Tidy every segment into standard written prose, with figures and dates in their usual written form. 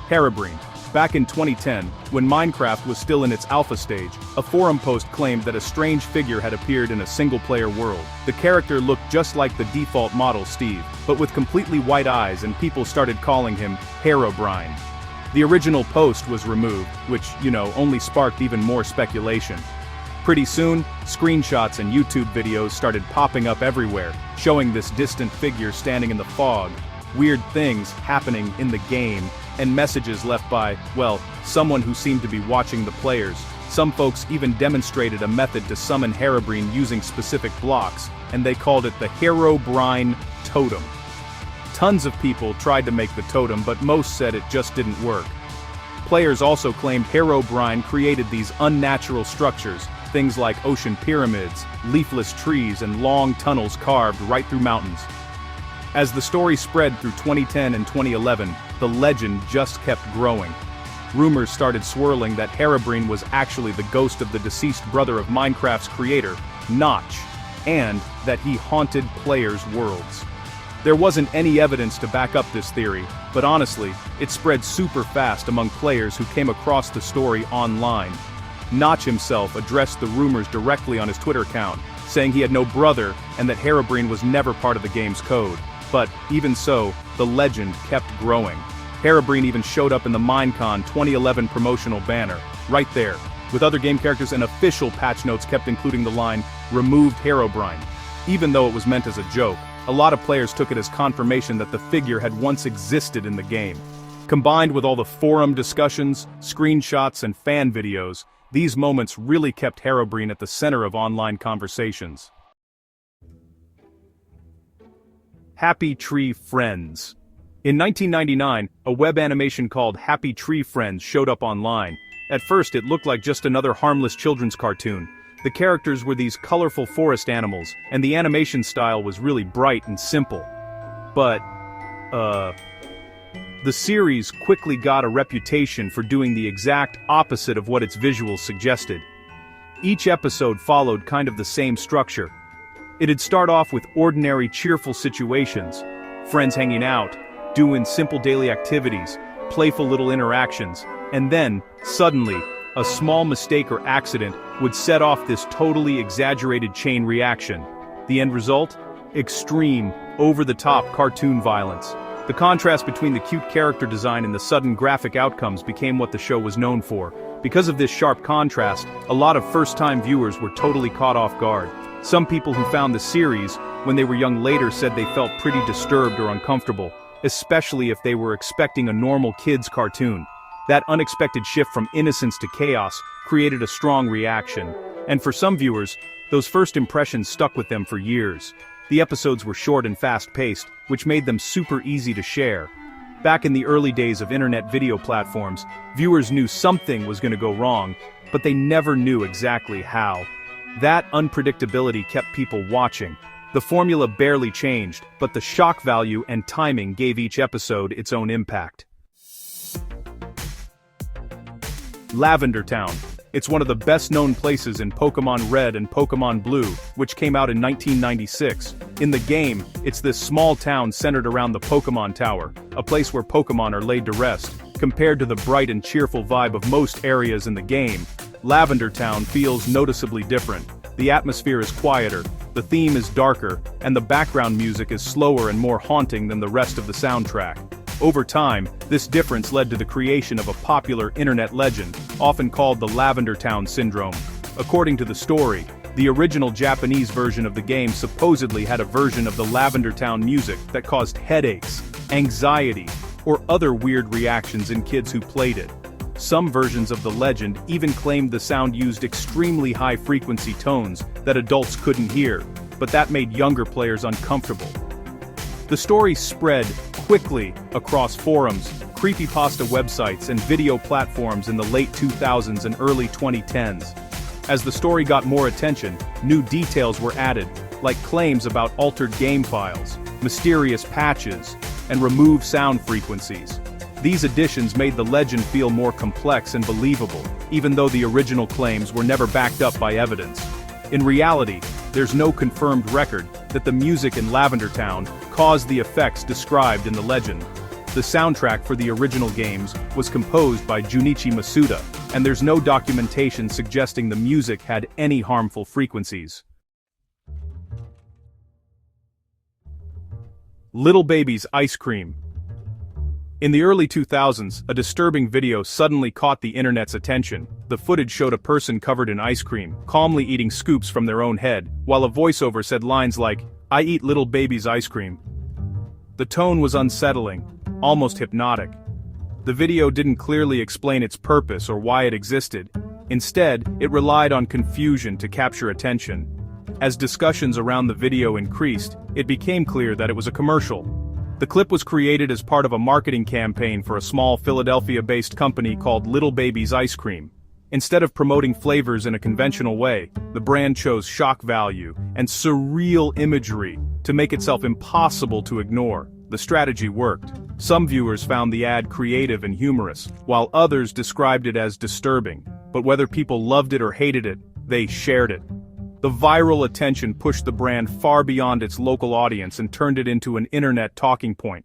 Herobrine. Back in 2010, when Minecraft was still in its alpha stage, a forum post claimed that a strange figure had appeared in a single-player world. The character looked just like the default model Steve, but with completely white eyes, and people started calling him Herobrine. The original post was removed, which, only sparked even more speculation. Pretty soon, screenshots and YouTube videos started popping up everywhere, showing this distant figure standing in the fog, weird things happening in the game, and messages left by, someone who seemed to be watching the players. Some folks even demonstrated a method to summon Herobrine using specific blocks, and they called it the Herobrine totem. Tons of people tried to make the totem, but most said it just didn't work. Players also claimed Herobrine created these unnatural structures, things like ocean pyramids, leafless trees, and long tunnels carved right through mountains. As the story spread through 2010 and 2011, the legend just kept growing. Rumors started swirling that Herobrine was actually the ghost of the deceased brother of Minecraft's creator, Notch, and that he haunted players' worlds. There wasn't any evidence to back up this theory, but honestly, it spread super fast among players who came across the story online. Notch himself addressed the rumors directly on his Twitter account, saying he had no brother and that Herobrine was never part of the game's code. But, even so, the legend kept growing. Herobrine even showed up in the Minecon 2011 promotional banner, right there, with other game characters, and official patch notes kept including the line, "Removed Herobrine." Even though it was meant as a joke, a lot of players took it as confirmation that the figure had once existed in the game. Combined with all the forum discussions, screenshots, and fan videos, these moments really kept Herobrine at the center of online conversations. Happy Tree Friends. In 1999, a web animation called Happy Tree Friends showed up online. At first it looked like just another harmless children's cartoon. The characters were these colorful forest animals, and the animation style was really bright and simple. But, the series quickly got a reputation for doing the exact opposite of what its visuals suggested. Each episode followed kind of the same structure. It'd start off with ordinary, cheerful situations, friends hanging out, doing simple daily activities, playful little interactions, and then, suddenly, a small mistake or accident would set off this totally exaggerated chain reaction. The end result? Extreme, over-the-top cartoon violence. The contrast between the cute character design and the sudden graphic outcomes became what the show was known for. Because of this sharp contrast, a lot of first-time viewers were totally caught off guard. Some people who found the series, when they were young later, said they felt pretty disturbed or uncomfortable, especially if they were expecting a normal kids' cartoon. That unexpected shift from innocence to chaos created a strong reaction, and for some viewers, those first impressions stuck with them for years. The episodes were short and fast-paced, which made them super easy to share. Back in the early days of internet video platforms, viewers knew something was going to go wrong, but they never knew exactly how. That unpredictability kept people watching. The formula barely changed, but the shock value and timing gave each episode its own impact. Lavender Town. It's one of the best-known places in Pokémon Red and Pokémon Blue, which came out in 1996. In the game, it's this small town centered around the Pokémon Tower, a place where Pokémon are laid to rest. Compared to the bright and cheerful vibe of most areas in the game, Lavender Town feels noticeably different. The atmosphere is quieter, the theme is darker, and the background music is slower and more haunting than the rest of the soundtrack. Over time, this difference led to the creation of a popular internet legend, often called the Lavender Town Syndrome. According to the story, the original Japanese version of the game supposedly had a version of the Lavender Town music that caused headaches, anxiety, or other weird reactions in kids who played it. Some versions of the legend even claimed the sound used extremely high-frequency tones that adults couldn't hear, but that made younger players uncomfortable. The story spread quickly across forums, creepypasta websites, and video platforms in the late 2000s and early 2010s. As the story got more attention, new details were added, like claims about altered game files, mysterious patches, and removed sound frequencies. These additions made the legend feel more complex and believable, even though the original claims were never backed up by evidence. In reality, there's no confirmed record that the music in Lavender Town caused the effects described in the legend. The soundtrack for the original games was composed by Junichi Masuda, and there's no documentation suggesting the music had any harmful frequencies. Little Baby's Ice Cream. In the early 2000s, a disturbing video suddenly caught the internet's attention. The footage showed a person covered in ice cream, calmly eating scoops from their own head, while a voiceover said lines like, "I eat little baby's ice cream." The tone was unsettling, almost hypnotic. The video didn't clearly explain its purpose or why it existed. Instead, it relied on confusion to capture attention. As discussions around the video increased, it became clear that it was a commercial. The clip was created as part of a marketing campaign for a small Philadelphia-based company called Little Baby's Ice Cream. Instead of promoting flavors in a conventional way, the brand chose shock value and surreal imagery to make itself impossible to ignore. The strategy worked. Some viewers found the ad creative and humorous, while others described it as disturbing. But whether people loved it or hated it, they shared it. The viral attention pushed the brand far beyond its local audience and turned it into an internet talking point.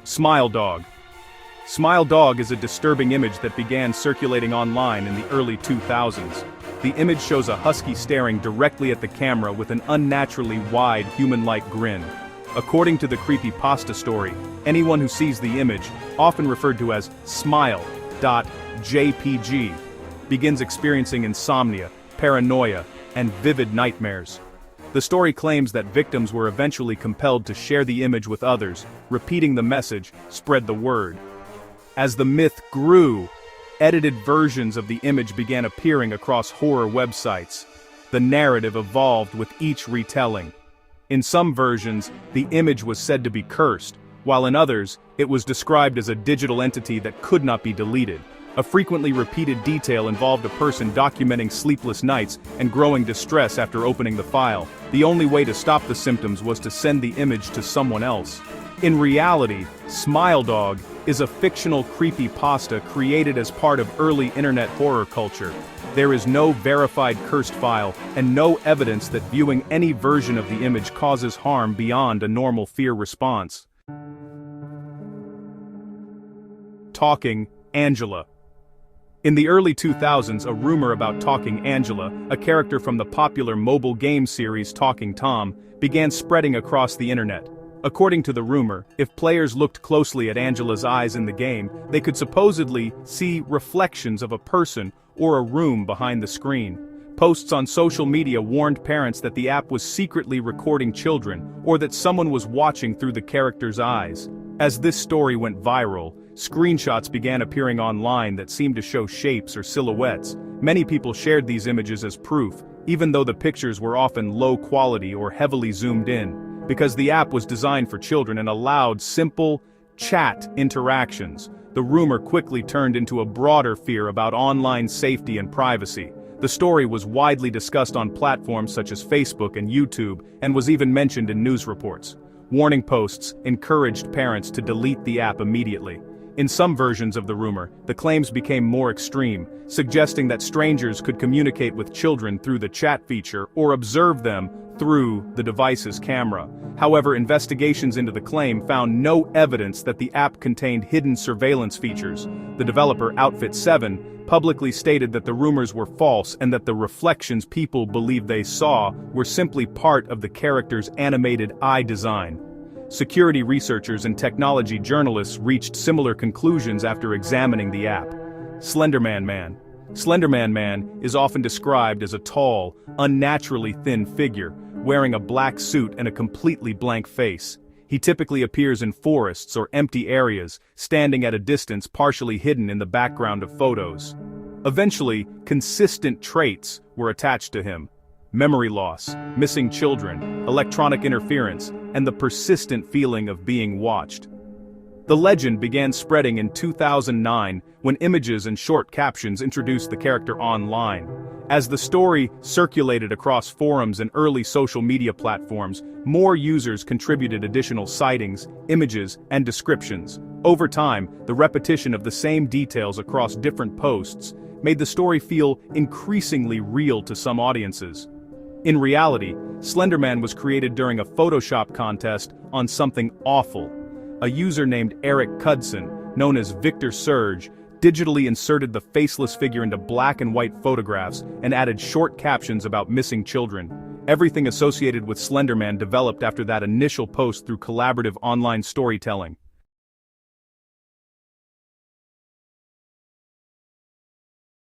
Smile Dog. Smile Dog is a disturbing image that began circulating online in the early 2000s. The image shows a husky staring directly at the camera with an unnaturally wide, human-like grin. According to the creepypasta story, anyone who sees the image, often referred to as smile.jpg, begins experiencing insomnia, paranoia, and vivid nightmares. The story claims that victims were eventually compelled to share the image with others, repeating the message, spread the word. As the myth grew, edited versions of the image began appearing across horror websites. The narrative evolved with each retelling. In some versions, the image was said to be cursed, while in others, it was described as a digital entity that could not be deleted. A frequently repeated detail involved a person documenting sleepless nights and growing distress after opening the file. The only way to stop the symptoms was to send the image to someone else. In reality, Smile Dog is a fictional creepypasta created as part of early internet horror culture. There is no verified cursed file, and no evidence that viewing any version of the image causes harm beyond a normal fear response. Talking Angela. In the early 2000s, a rumor about Talking Angela, a character from the popular mobile game series Talking Tom, began spreading across the internet. According to the rumor, if players looked closely at Angela's eyes in the game, they could supposedly see reflections of a person or a room behind the screen. Posts on social media warned parents that the app was secretly recording children, or that someone was watching through the character's eyes. As this story went viral, screenshots began appearing online that seemed to show shapes or silhouettes. Many people shared these images as proof, even though the pictures were often low quality or heavily zoomed in. Because the app was designed for children and allowed simple, chat interactions, the rumor quickly turned into a broader fear about online safety and privacy. The story was widely discussed on platforms such as Facebook and YouTube, and was even mentioned in news reports. Warning posts encouraged parents to delete the app immediately. In some versions of the rumor, the claims became more extreme, suggesting that strangers could communicate with children through the chat feature or observe them through the device's camera. However, investigations into the claim found no evidence that the app contained hidden surveillance features. The developer Outfit 7 publicly stated that the rumors were false and that the reflections people believed they saw were simply part of the character's animated eye design. Security researchers and technology journalists reached similar conclusions after examining the app. Slenderman Man. Slenderman Man is often described as a tall, unnaturally thin figure, wearing a black suit and a completely blank face. He typically appears in forests or empty areas, standing at a distance partially hidden in the background of photos. Eventually, consistent traits were attached to him: memory loss, missing children, electronic interference, and the persistent feeling of being watched. The legend began spreading in 2009 when images and short captions introduced the character online. As the story circulated across forums and early social media platforms, more users contributed additional sightings, images, and descriptions. Over time, the repetition of the same details across different posts made the story feel increasingly real to some audiences. In reality, Slenderman was created during a Photoshop contest on something awful. A user named Eric Cudson, known as Victor Surge, digitally inserted the faceless figure into black and white photographs and added short captions about missing children. Everything associated with Slenderman developed after that initial post through collaborative online storytelling.